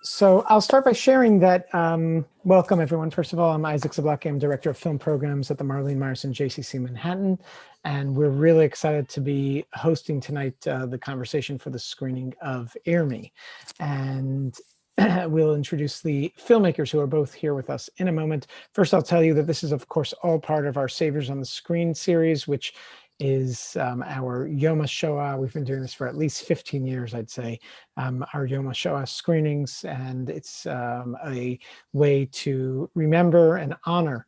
So I'll start by sharing that, welcome everyone. First of all, I'm Isaac Zablocki. I'm Director of Film Programs at the Marlene Meyerson JCC Manhattan. And we're really excited to be hosting tonight the conversation for the screening of Irmi. And we'll introduce the filmmakers who are both here with us in a moment. First, I'll tell you that this is, of course, all part of our Saviors on the Screen series, which is our Yom HaShoah. We've been doing this for at least 15 years, I'd say, our Yom HaShoah screenings. And it's a way to remember and honor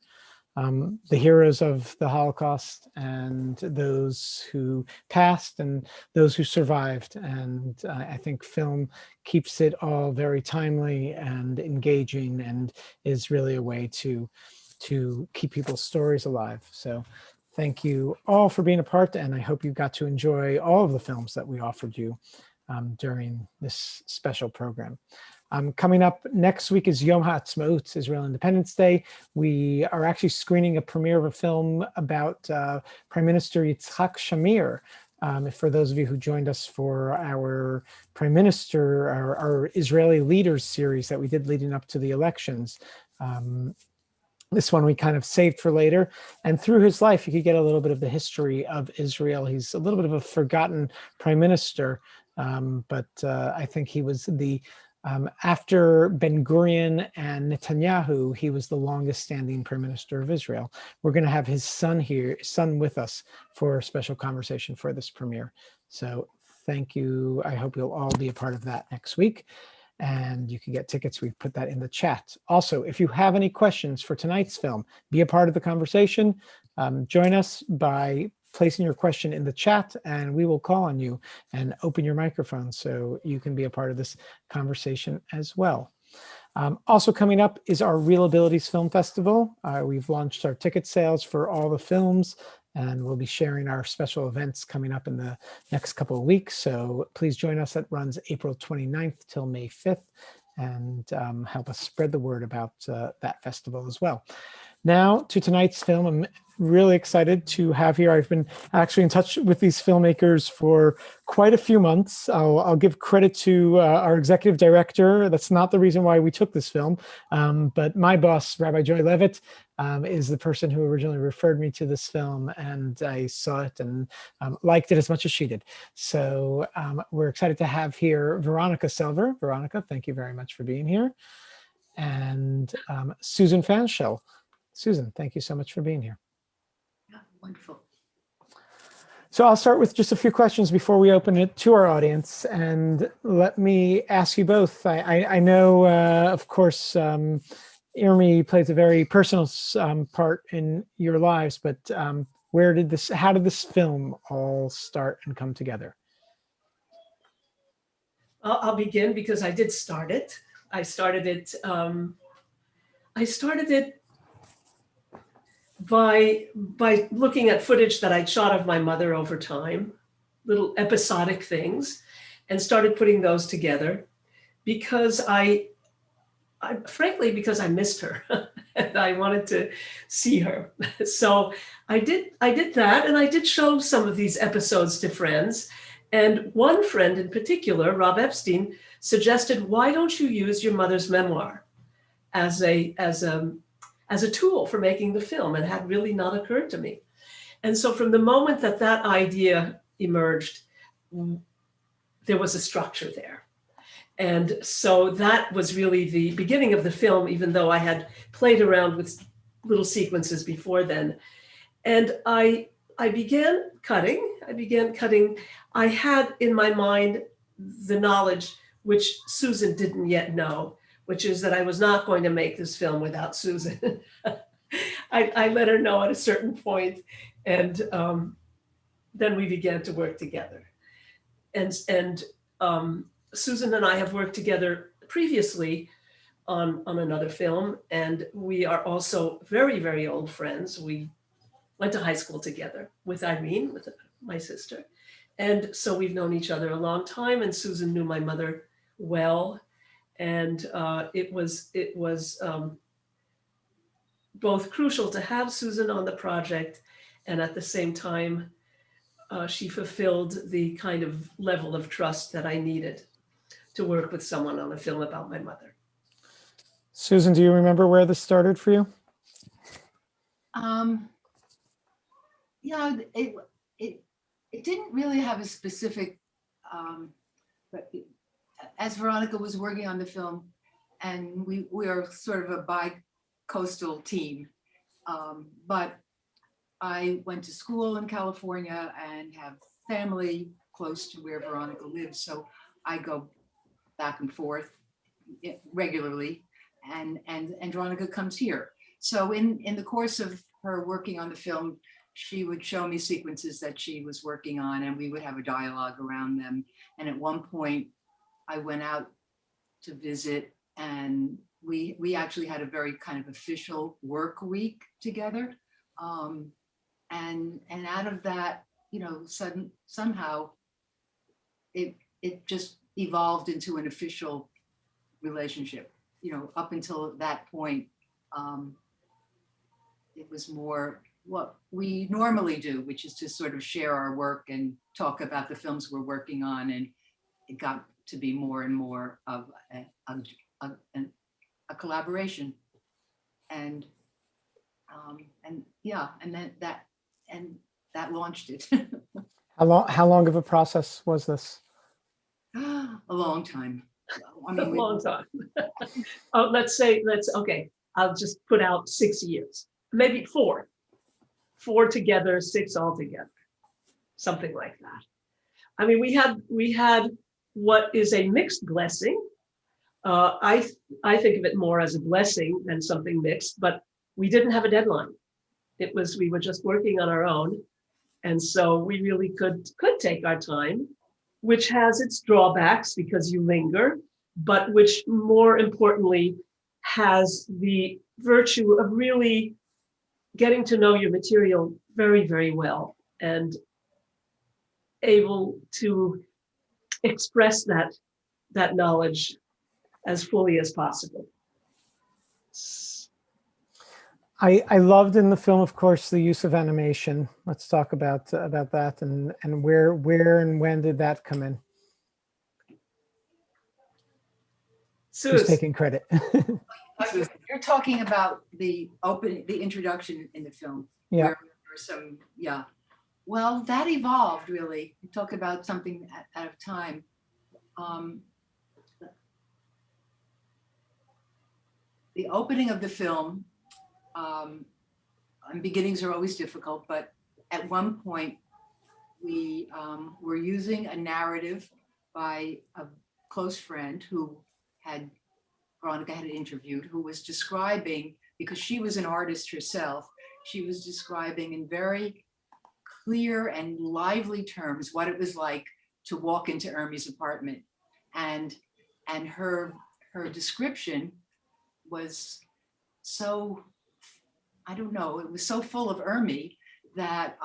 the heroes of the Holocaust and those who passed and those who survived. And I think film keeps it all very timely and engaging and is really a way to keep people's stories alive. So thank you all for being a part, and I hope you got to enjoy all of the films that we offered you during this special program. Coming up next week is Yom HaAtzmaut, Israel Independence Day. We are actually screening a premiere of a film about Prime Minister Yitzhak Shamir. For those of you who joined us for our Prime Minister, our Israeli Leaders series that we did leading up to the elections, this one we kind of saved for later. And through his life, you could get a little bit of the history of Israel. He's a little bit of a forgotten prime minister, but I think he was the, after Ben-Gurion and Netanyahu, he was the longest standing prime minister of Israel. We're going to have his son with us for a special conversation for this premiere. So thank you. I hope you'll all be a part of that next week. And you can get tickets. We've put that in the chat. Also, if you have any questions for tonight's film, be a part of the conversation. Join us by placing your question in the chat, and we will call on you and open your microphone so you can be a part of this conversation as well. Also coming up is our ReelAbilities Film Festival. We've launched our ticket sales for all the films, and we'll be sharing our special events coming up in the next couple of weeks. So please join us. That runs April 29th till May 5th, and help us spread the word about that festival as well. Now to tonight's film. I'm really excited to have here. I've been actually in touch with these filmmakers for quite a few months. I'll give credit to our executive director. That's not the reason why we took this film, but my boss, Rabbi Joy Levitt, is the person who originally referred me to this film, and I saw it and liked it as much as she did. So we're excited to have here Veronica Selver. Veronica, thank you very much for being here. And Susan Fanshel. Susan, thank you so much for being here. Yeah, wonderful. So I'll start with just a few questions before we open it to our audience. And let me ask you both. I know, of course, Irmi plays a very personal part in your lives, but how did this film all start and come together? I'll begin because I did start it. I started it by looking at footage that I'd shot of my mother over time, little episodic things, and started putting those together because frankly, because I missed her and I wanted to see her. So I did that, and I did show some of these episodes to friends. And one friend in particular, Rob Epstein, suggested, why don't you use your mother's memoir as a tool for making the film? It had really not occurred to me. And so from the moment that that idea emerged, there was a structure there. And so that was really the beginning of the film, even though I had played around with little sequences before then. And I began cutting. I had in my mind the knowledge, which Susan didn't yet know, which is that I was not going to make this film without Susan. I let her know at a certain point, and then we began to work together. And Susan and I have worked together previously on another film, and we are also very, very old friends. We went to high school together with Irene, with my sister. And so we've known each other a long time, and Susan knew my mother well. And it was both crucial to have Susan on the project, and at the same time, she fulfilled the kind of level of trust that I needed. to work with someone on a film about my mother. Susan, do you remember where this started for you? Yeah, it didn't really have a specific, but as Veronica was working on the film, and we are sort of a bi-coastal team, but I went to school in California and have family close to where Veronica lives, so I go back and forth regularly, and Veronica comes here. So in the course of her working on the film, she would show me sequences that she was working on, and we would have a dialogue around them. And at one point, I went out to visit, and we actually had a very kind of official work week together. And out of that, you know, somehow it just evolved into an official relationship. You know, up until that point, it was more what we normally do, which is to sort of share our work and talk about the films we're working on. And it got to be more and more of a collaboration. And yeah, and then that launched it. How long of a process was this? A long time. I A mean, long time. Oh, okay, I'll just put out 6 years, maybe 4. 4 together, 6 altogether, something like that. I mean, we had what is a mixed blessing. I think of it more as a blessing than something mixed, but we didn't have a deadline. We were just working on our own. And so we really could take our time, which has its drawbacks because you linger, but which more importantly has the virtue of really getting to know your material very, very well and able to express that knowledge as fully as possible. I loved in the film, of course, the use of animation. Let's talk about that and where and when did that come in? Who's taking credit? You're talking about the introduction in the film. Yeah. Where there were some, yeah. Well, that evolved really. We talk about something at a time. The opening of the film, and beginnings are always difficult, but at one point we were using a narrative by a close friend who Veronica had interviewed, who was describing, because she was an artist herself, she was describing in very clear and lively terms what it was like to walk into Irmi's apartment. And her description was so, I don't know, it was so full of Irmi that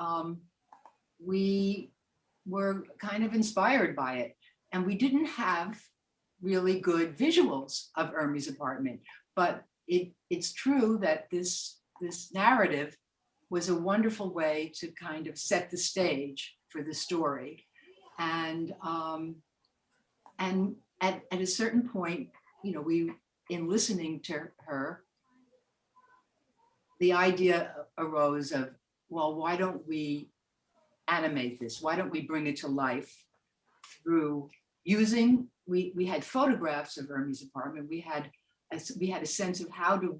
we were kind of inspired by it. And we didn't have really good visuals of Irmi's apartment, but it's true that this narrative was a wonderful way to kind of set the stage for the story. And at a certain point, you know, in listening to her, the idea arose of, well, why don't we animate this? Why don't we bring it to life through using, we had photographs of Irmi's apartment. We had a sense of how to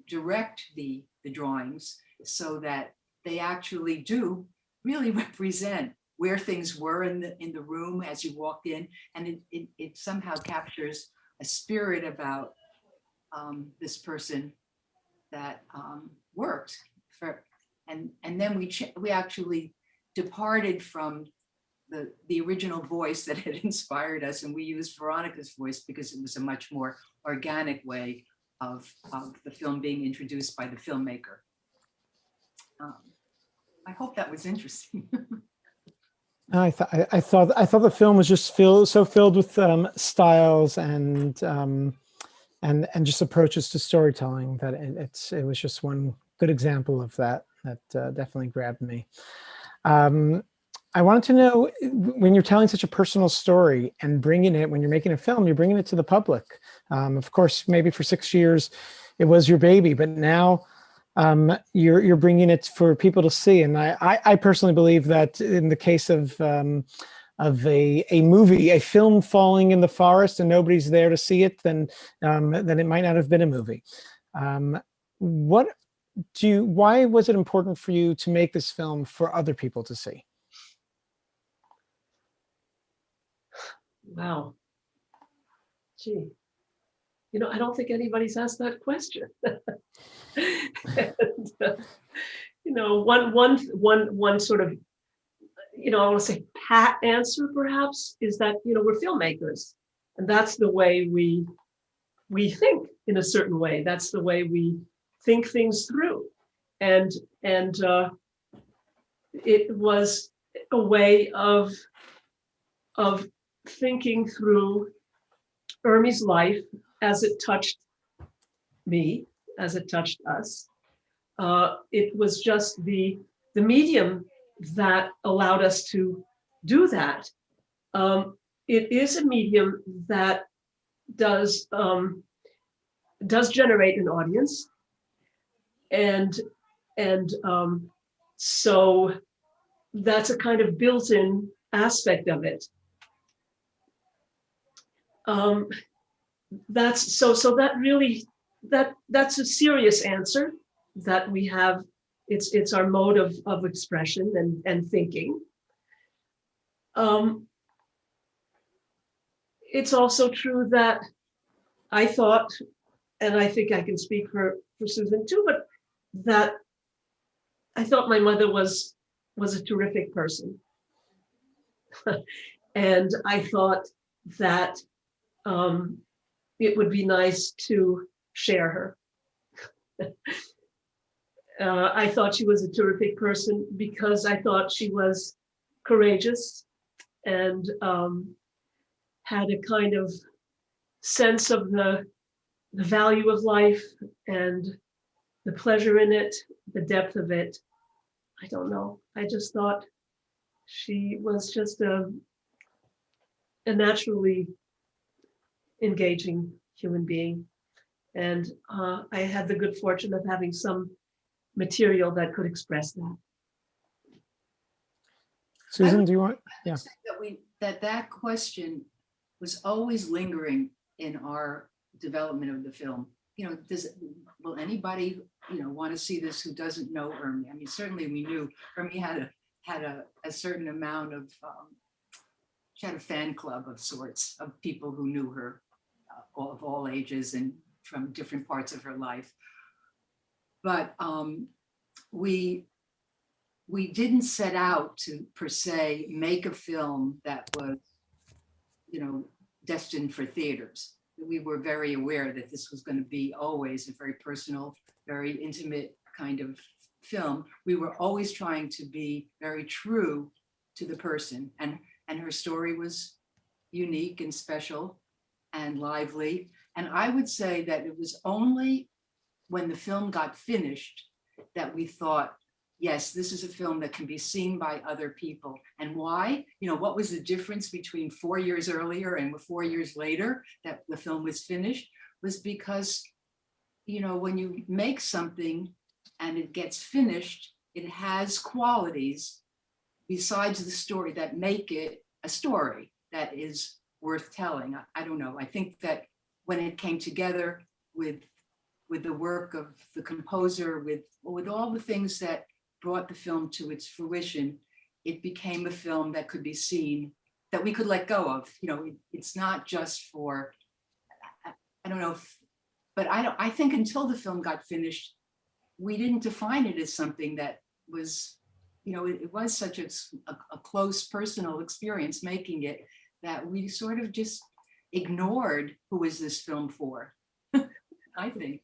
direct the drawings so that they actually do really represent where things were in the room as you walked in, and it somehow captures a spirit about this person that worked for, and then we actually departed from the original voice that had inspired us, and we used Veronica's voice because it was a much more organic way of the film being introduced by the filmmaker. I hope that was interesting. I thought the film was just so filled with styles and just approaches to storytelling that it was just one good example of that definitely grabbed me. I wanted to know, when you're telling such a personal story and bringing it, when you're making a film, you're bringing it to the public. Of course, maybe for 6 years, it was your baby, but now you're bringing it for people to see. And I personally believe that in the case of a movie, a film falling in the forest and nobody's there to see it, then it might not have been a movie. Why was it important for you to make this film for other people to see? Wow. Gee, I don't think anybody's asked that question. And, one sort of, I want to say pat answer perhaps is that, we're filmmakers, and that's the way we think in a certain way. That's the way we think things through. And it was a way of thinking through Irmi's life as it touched me, as it touched us. It was just the medium that allowed us to do that. It is a medium that does generate an audience, and so that's a kind of built-in aspect of it. That's that really, that's a serious answer that we have. It's our mode of expression and thinking. It's also true that I thought, and I think I can speak for Susan too, but that I thought my mother was a terrific person. And I thought that it would be nice to share her. I thought she was a terrific person because I thought she was courageous and had a kind of sense of the value of life and the pleasure in it, the depth of it. I don't know. I just thought she was just a naturally engaging human being. And I had the good fortune of having some material that could express that. Susan, do you want? Yeah. That question was always lingering in our development of the film. Will anybody, want to see this who doesn't know Irmi? I mean, certainly we knew Irmi had a certain amount of, she had a fan club of sorts of people who knew her of all ages and from different parts of her life. But we didn't set out to, per se, make a film that was, destined for theaters. We were very aware that this was going to be always a very personal, very intimate kind of film. We were always trying to be very true to the person, and her story was unique and special and lively. And I would say that it was only when the film got finished that we thought, yes, this is a film that can be seen by other people. And why? What was the difference between 4 years earlier and 4 years later that the film was finished? Was because, when you make something and it gets finished, it has qualities besides the story that make it a story that is worth telling. I don't know. I think that when it came together with the work of the composer, with all the things that brought the film to its fruition, it became a film that could be seen, that we could let go of. It's not just for, I don't know, but I think until the film got finished, we didn't define it as something that was, it was such a close personal experience making it, that we sort of just ignored who is this film for, I think.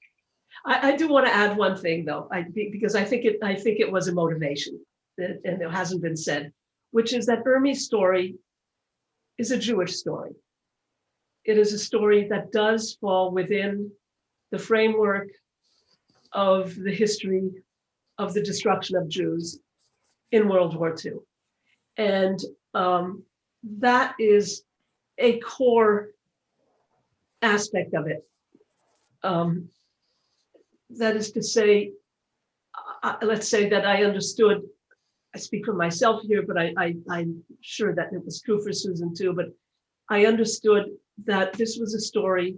I do want to add one thing though, because I think it was a motivation, and it hasn't been said, which is that Irmi's story is a Jewish story. It is a story that does fall within the framework of the history of the destruction of Jews in World War II. And that is a core aspect of it. That is to say, let's say that I understood, I speak for myself here, but I'm sure that it was true for Susan too, but I understood that this was a story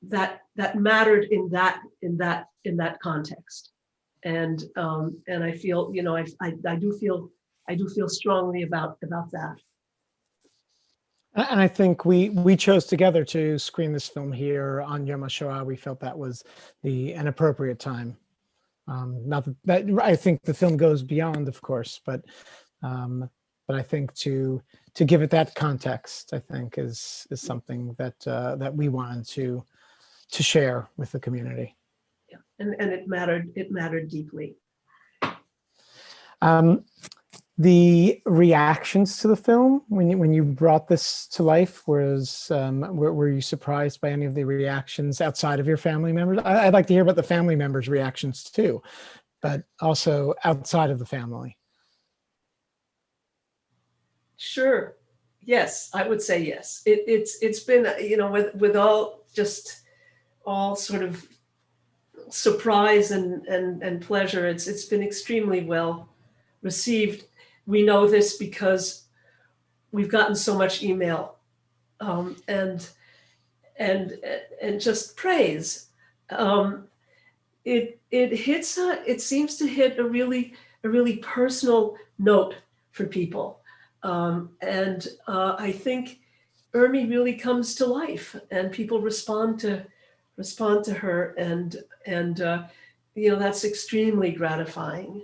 that mattered in that context. And I feel, you know, I do feel strongly about that. And I think we chose together to screen this film here on Yom HaShoah. We felt that was an appropriate time. Not that I think the film goes beyond, of course, but I think to give it that context, I think is something that we wanted to share with the community. Yeah, and it mattered deeply. The reactions to the film when you brought this to life were you surprised by any of the reactions outside of your family members? I'd like to hear about the family members' reactions too, but also outside of the family. Sure. Yes, I would say yes. It's been, you know, with all sort of surprise and pleasure. It's been extremely well received. We know this because we've gotten so much email and just praise. It seems to hit a really personal note for people. I think Irmi really comes to life, and people respond to her, and you know, that's extremely gratifying.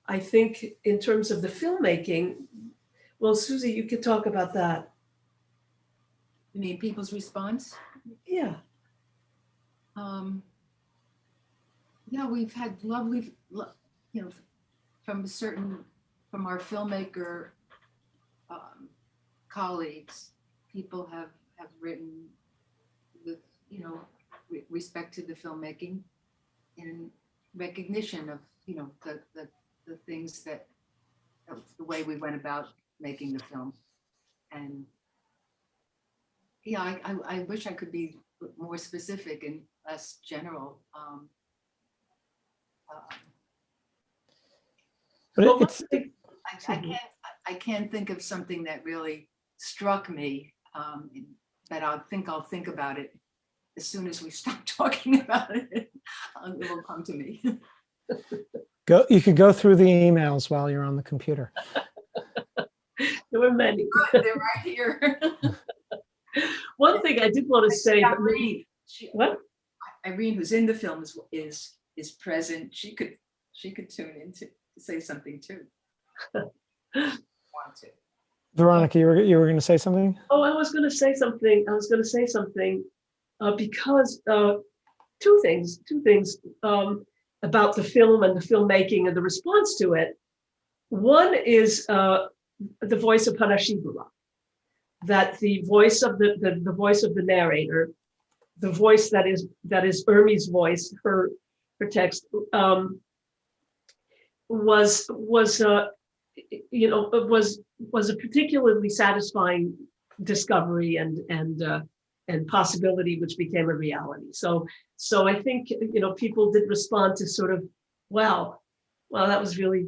I think in terms of the filmmaking, well, Susie, you could talk about that. You mean people's response? Yeah. Yeah, we've had lovely, you know, from our filmmaker colleagues, people have written with, you know, respect to the filmmaking in recognition of, you know, the things that the way we went about making the film. And yeah, I wish I could be more specific and less general. But Well, it's I can't think of something that really struck me, but I'll think about it as soon as we stop talking about it. It will come to me. you could go through the emails while you're on the computer. There were many. Good, they're right here. One thing I did want to say, Irene, what? Irene, who's in the film, is present. She could tune in to say something too. Want to. Veronica, you were going to say something? Oh, I was going to say something because two things about the film and the filmmaking and the response to it. One is the voice of Parashibula, that the voice of the voice of the narrator, the voice that is Irmi's voice, her text, was a particularly satisfying discovery and possibility, which became a reality. So I think, you know, people did respond to sort of, wow, that was really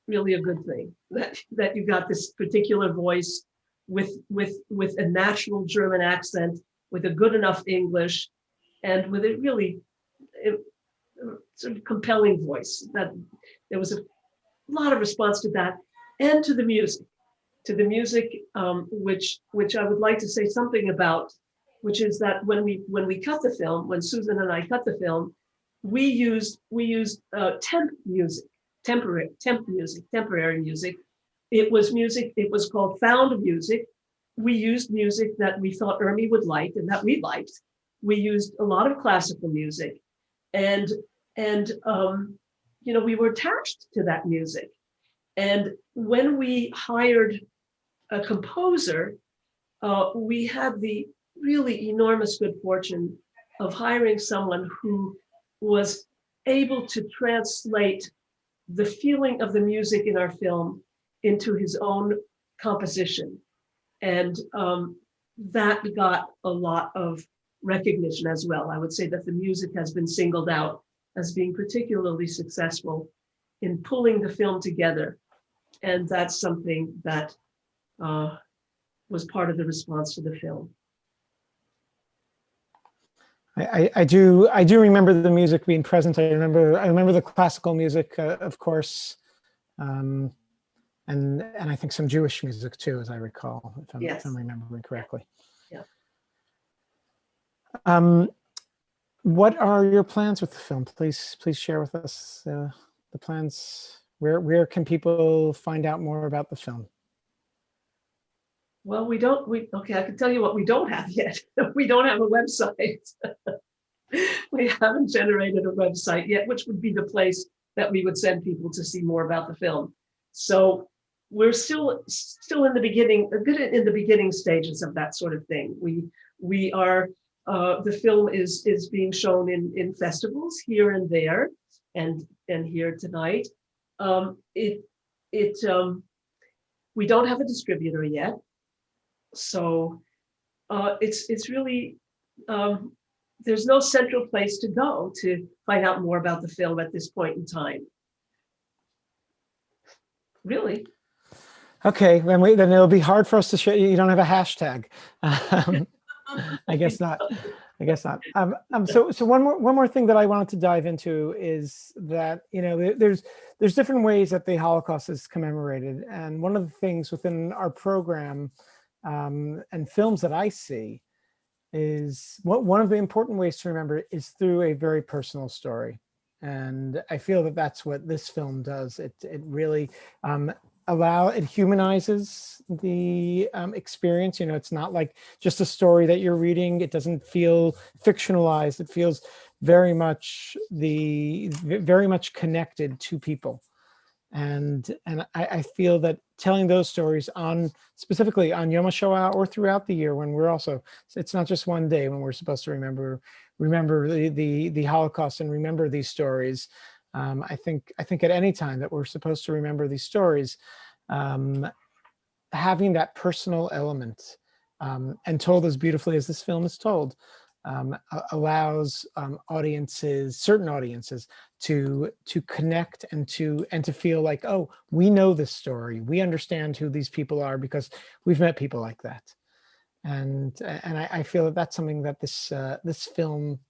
a good thing that you got this particular voice with a natural German accent, with a good enough English, and with a really sort of compelling voice. That there was a lot of response to that, and to the music, which I would like to say something about, which is that when we cut the film, when Susan and I cut the film, we used temporary music. It was called found music. We used music that we thought Irmi would like and that we liked. We used a lot of classical music, and you know, we were attached to that music. And when we hired a composer, we had the really enormous good fortune of hiring someone who was able to translate the feeling of the music in our film into his own composition. And that got a lot of recognition as well. I would say that the music has been singled out as being particularly successful in pulling the film together. And that's something that was part of the response to the film. I do remember the music being present. I remember the classical music, of course, and I think some Jewish music too, as I recall, if I'm remembering correctly. Yeah. What are your plans with the film? Please share with us the plans. Where can people find out more about the film? Well, okay, I can tell you what we don't have yet. We don't have a website. We haven't generated a website yet, which would be the place that we would send people to see more about the film. So we're still in the beginning stages of that sort of thing. We are the film is being shown in festivals here and there, and here tonight. We don't have a distributor yet. So it's really, there's no central place to go to find out more about the film at this point in time. Really? Okay, then it'll be hard for us to share. You don't have a hashtag. I guess not. So one more thing that I wanted to dive into is that, you know, there's different ways that the Holocaust is commemorated, and one of the things within our program and films that I see is one of the important ways to remember is through a very personal story. And I feel that that's what this film does. It really it humanizes the experience. You know, it's not like just a story that you're reading. It doesn't feel fictionalized. It feels very much connected to people. And I feel that telling those stories specifically on Yom HaShoah or throughout the year, when it's not just one day when we're supposed to remember the Holocaust and remember these stories. I think at any time that we're supposed to remember these stories, having that personal element and told as beautifully as this film is told, allows certain audiences to connect and to feel like, oh, we know this story, we understand who these people are because we've met people like that. And I feel that that's something that this film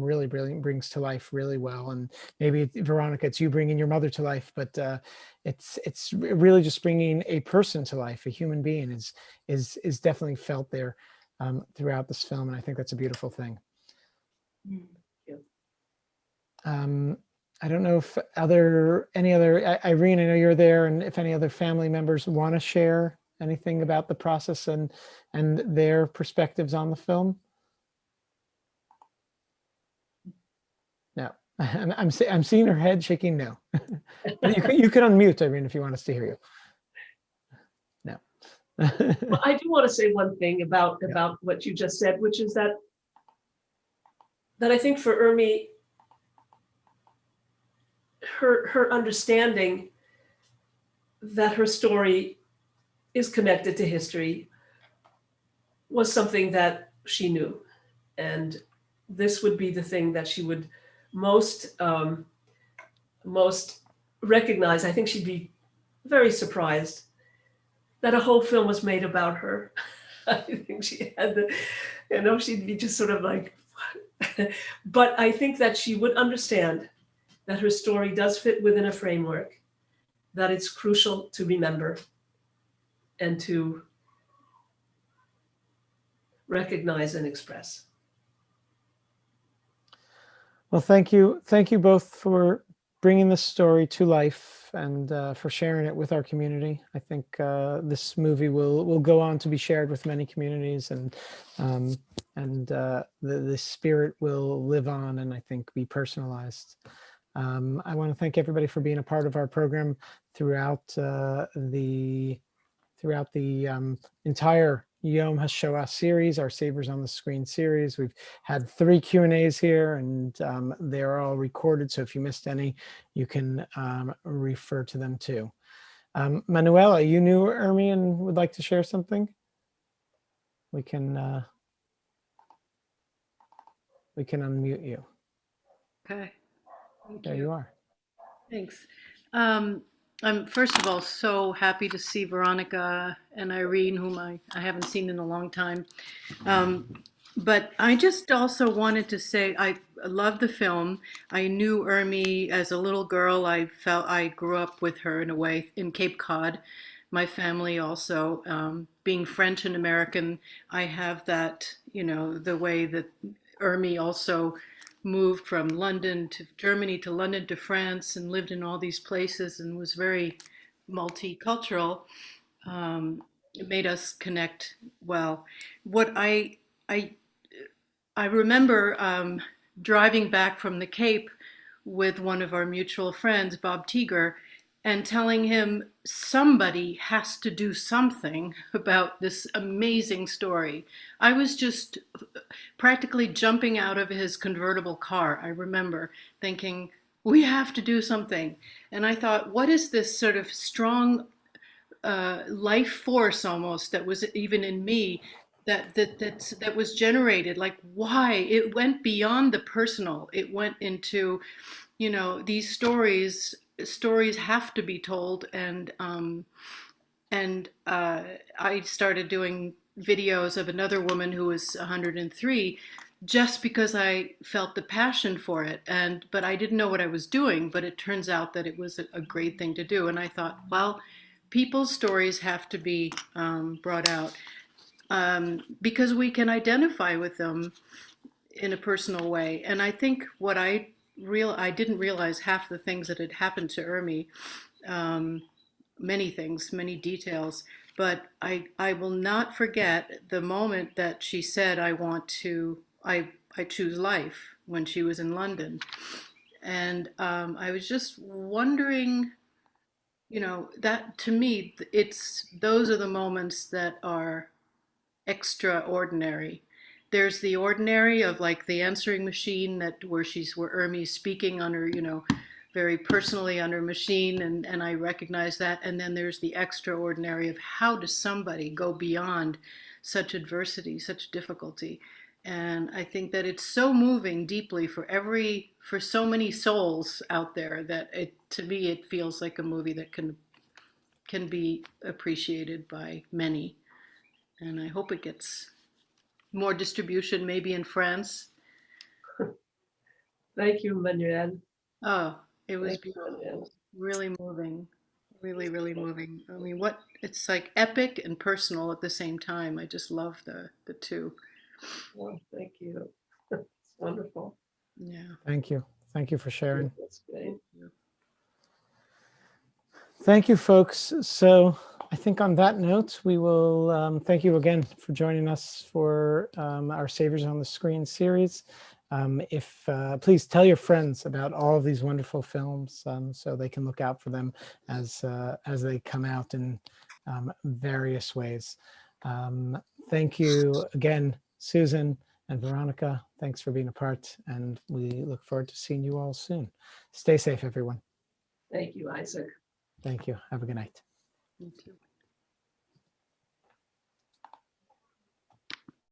really brings to life really well. And maybe, Veronica, it's you bringing your mother to life, but it's really just bringing a person to life. A human being is definitely felt there throughout this film, and I think that's a beautiful thing. I don't know if any other Irene, I know you're there, and if any other family members want to share anything about the process and their perspectives on the film. No, I'm seeing her head shaking no. But you can unmute, Irene, if you want us to hear you. No. Well, I do want to say one thing about what you just said, which is that I think for Irmi, her understanding that her story is connected to history was something that she knew, and this would be the thing that she would most recognize. I think she'd be very surprised that a whole film was made about her. I think she had she'd be just sort of like, what? But I think that she would understand that her story does fit within a framework, that it's crucial to remember and to recognize and express. Well, thank you both for bringing this story to life and for sharing it with our community. I think this movie will go on to be shared with many communities, and the spirit will live on and I think be personalized. I want to thank everybody for being a part of our program throughout the entire Yom HaShoah series, our Savers on the Screen series. We've had 3 Q&As here, and they're all recorded. So if you missed any, you can refer to them too. Manuela, you knew Irmi and would like to share something? We can unmute you. Okay. Thank There you. you are. Thanks. I'm first of all so happy to see Veronica and Irene, whom I haven't seen in a long time. But I just also wanted to say I love the film. I knew Irmi as a little girl. I felt I grew up with her in a way in Cape Cod. My family also, being French and American, I have that, you know, the way that Irmi also moved from London to Germany to London to France and lived in all these places and was very multicultural. It made us connect well. What I I remember driving back from the Cape with one of our mutual friends, Bob Teeger, and telling him somebody has to do something about this amazing story. I was just practically jumping out of his convertible car. I remember thinking, we have to do something. And I thought, what is this sort of strong life force almost that was even in me that was generated? Like, why? It went beyond the personal. It went into, you know, these stories have to be told, and I started doing videos of another woman who was 103 just because I felt the passion for it, but I didn't know what I was doing. But it turns out that it was a great thing to do, and I thought, well, people's stories have to be brought out because we can identify with them in a personal way. And I think what I didn't realize half the things that had happened to Irmi, many things, many details, but I will not forget the moment that she said, I choose life, when she was in London. And I was just wondering, you know, that to me, those are the moments that are extraordinary. There's the ordinary of like the answering machine where Irmi's speaking on her, you know, very personally on her machine, and I recognize that. And then there's the extraordinary of how does somebody go beyond such adversity, such difficulty. And I think that it's so moving deeply for so many souls out there that to me it feels like a movie that can be appreciated by many. And I hope it gets more distribution, maybe in France. Thank you, Manuel. Oh, it was Thank you, beautiful. Manuel. Really moving. Really, really moving. I mean, it's like epic and personal at the same time. I just love the two. Well, thank you. It's wonderful. Yeah. Thank you. Thank you for sharing. That's great. Thank you, folks. So I think on that note, we will thank you again for joining us for our Savers on the Screen series. Please tell your friends about all of these wonderful films so they can look out for them as they come out in various ways. Thank you again, Susan and Veronica. Thanks for being a part, and we look forward to seeing you all soon. Stay safe, everyone. Thank you, Isaac. Thank you. Have a good night. Me too.